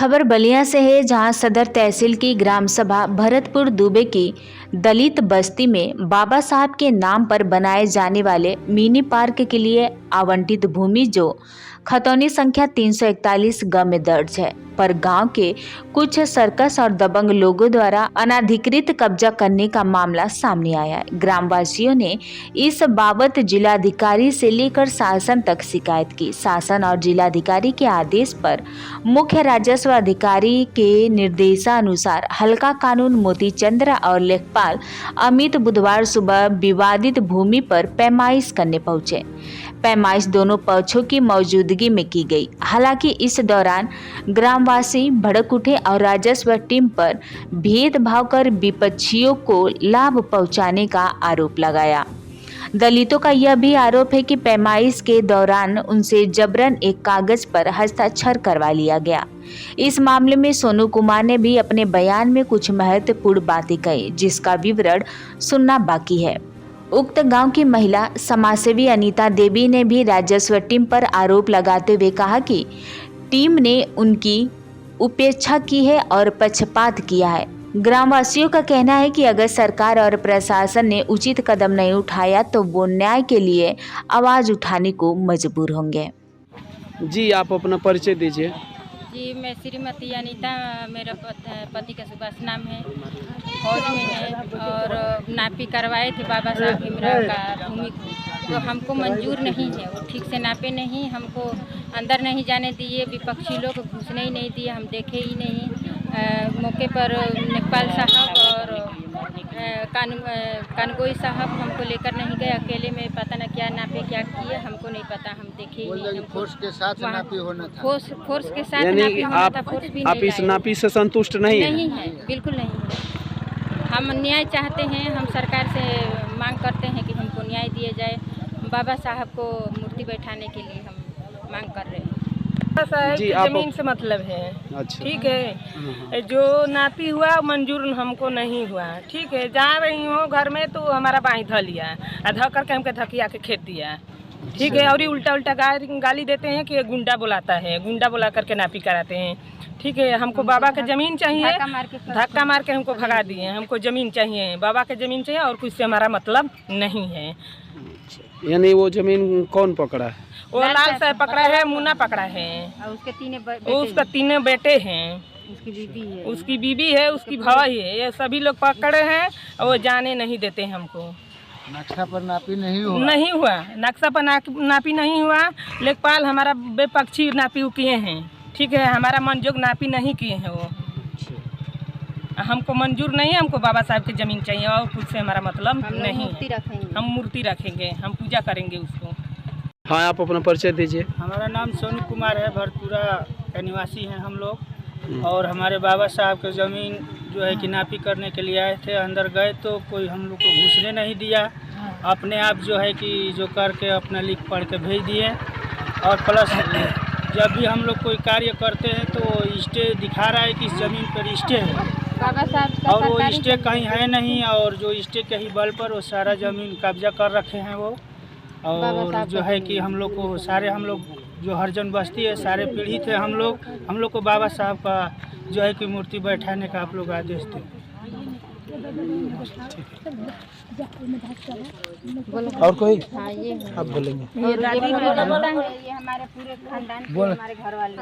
खबर बलिया से है, जहां सदर तहसील की ग्राम सभा भरतपुर दुबे की दलित बस्ती में बाबा साहब के नाम पर बनाए जाने वाले मिनी पार्क के लिए आवंटित भूमि जो खतौनी संख्या 341 ग में दर्ज है, पर गांव के कुछ सर्कस और दबंग लोगों द्वारा अनाधिकृत कब्जा करने का मामला सामने आया है। ग्रामवासियों ने इस बाबत जिलाधिकारी से लेकर शासन तक शिकायत की। शासन और जिलाधिकारी के आदेश पर मुख्य राजस्व अधिकारी के निर्देशानुसार हल्का कानून मोती चंद्र और लेखपाल अमित बुधवार सुबह विवादित भूमि पर पैमाइश करने पहुंचे। पैमाइश दोनों पक्षों की मौजूदगी में की गई। हालांकि इस दौरान ग्रामवासी भड़क उठे और राजस्व टीम पर भेदभाव कर विपक्षियों को लाभ पहुंचाने का आरोप लगाया। दलितों का यह भी आरोप है कि पैमाइश के दौरान उनसे जबरन एक कागज पर हस्ताक्षर करवा लिया गया। इस मामले में सोनू कुमार ने भी अपने बयान में कुछ महत्वपूर्ण बातें कही, जिसका विवरण सुनना बाकी है। उक्त गांव की महिला समाजसेवी अनीता देवी ने भी राजस्व टीम पर आरोप लगाते हुए कहा कि टीम ने उनकी उपेक्षा की है और पक्षपात किया है। ग्रामवासियों का कहना है कि अगर सरकार और प्रशासन ने उचित कदम नहीं उठाया तो वो न्याय के लिए आवाज उठाने को मजबूर होंगे। जी, आप अपना परिचय दीजिए। जी, मैं श्रीमती अनीता, मेरा पति का सुभाष नाम है, फौज में है और नापी करवाए थे बाबा साहब भीमराव का भूमि को, तो हमको मंजूर नहीं है। वो ठीक से नापे नहीं, हमको अंदर नहीं जाने दिए, विपक्षी लोग घुसने ही नहीं दिए, हम देखे ही नहीं। मौके पर लेखपाल साहब और कानगोई साहब हमको लेकर नहीं गए, अकेले में पता न क्या नापे क्या किए, हमको नहीं पता, हम देखे ही नहीं। फोर्स के साथ नापी होना था। फोर्स के साथ नापी होना था, फोर्स भी आप इस नापी से संतुष्ट नहीं है? बिल्कुल नहीं है। हम न्याय चाहते हैं, हम सरकार से मांग करते हैं कि हमको न्याय दिया जाए। बाबा साहब को मूर्ति बैठाने के लिए हम मांग कर रहे हैं। जी, जमीन से मतलब है। अच्छा। ठीक है, जो नापी हुआ मंजूर हमको नहीं हुआ। ठीक है, जा रही हूँ घर में तो हमारा बाई ध लिया, ध करके हमको धकिया के खेत दिया। ठीक है, और उल्टा उल्टा गाली देते हैं कि गुंडा बुलाता है, गुंडा बुला करके नापी कराते हैं। ठीक है, हमको बाबा का जमीन चाहिए, धक्का मार के हमको भगा दिए। हमको जमीन चाहिए, बाबा का जमीन चाहिए और कुछ से हमारा मतलब नहीं है। यानी वो जमीन कौन पकड़ा है? वो लाल साहब पकड़ा है, मुन्ना पकड़ा है, उसका तीन बेटे हैं, उसकी बीबी है, उसकी भाई है, ये सभी लोग पकड़े हैं और वो जाने नहीं देते हमको। नक्शा पर नापी नहीं हुआ, नक्शा पर नापी नहीं हुआ। लेखपाल हमारा बेपक्षी नापी किए हैं। ठीक है, हमारा मनजोग नापी नहीं किए हैं वो। हमको मंजूर नहीं है, हमको बाबा साहब की जमीन चाहिए और कुछ से हमारा मतलब नहीं है। हम मूर्ति रखेंगे, हम पूजा करेंगे उसको। हाँ, आप अपना परिचय दीजिए। हमारा नाम सोनू कुमार है, भरतपुरा का निवासी हैं हम लोग। और हमारे बाबा साहब के ज़मीन जो है कि नापी करने के लिए आए थे, अंदर गए तो कोई हम लोग को घुसने नहीं दिया। अपने आप जो है कि जो करके अपना लिख पढ़ के भेज दिए। और प्लस जब भी हम लोग कोई कार्य करते हैं तो स्टे दिखा रहा है कि इस ज़मीन पर स्टे है, बाबा साहब का, और वो स्टे कहीं है नहीं। और जो स्टे के ही बल पर वो सारा ज़मीन कब्जा कर रखे हैं वो। और जो है कि हम लोग को सारे, हम लोग जो हरिजन बस्ती है सारे पीड़ित है। हम लोग को बाबा साहब का जो है कि मूर्ति बैठाने का आप लोग आदेश दें। और कोई? हाँ, ये आप बोलेंगे। ये हमारे पूरे खानदान के, हमारे घर वाले।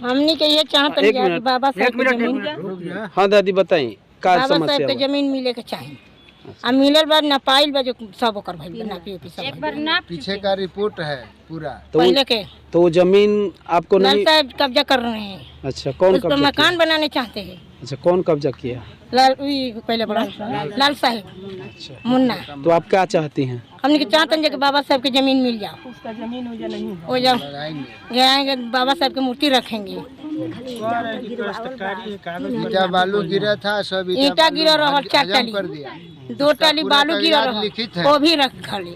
हमने के ये चाहते हैं कि बाबा साहब की जमीन, हाँ दादी बताइए, बाबा साहब के जमीन मिले के चाहिए। अब मिलल बाद न पाइल बा जो सब ओकर भइल नापी उपी सब। एक बार नाप पीछे का रिपोर्ट है पूरा पहले के, तो वो जमीन आपको लाल नहीं? साहब कब्जा कर रहे हैं। अच्छा, कौन उस पर कब्जा किया? मकान बनाने चाहते हैं। अच्छा, कौन कब्जा किया? पहले बड़ा लाल साहब, मुन्ना। तो आप क्या चाहती हैं? हमने के चाहते हैं कि बाबा साहब की जमीन मिल जाओ, उसका जमीन हो जाएंगे, बाबा साहब की मूर्ति रखेंगे। ईटा बालू गिरा था, सब ईटा गिरा रहा, 4 टाली, 2 टाली बालू गिरा रहा, लिखित है। वो भी रख खाली।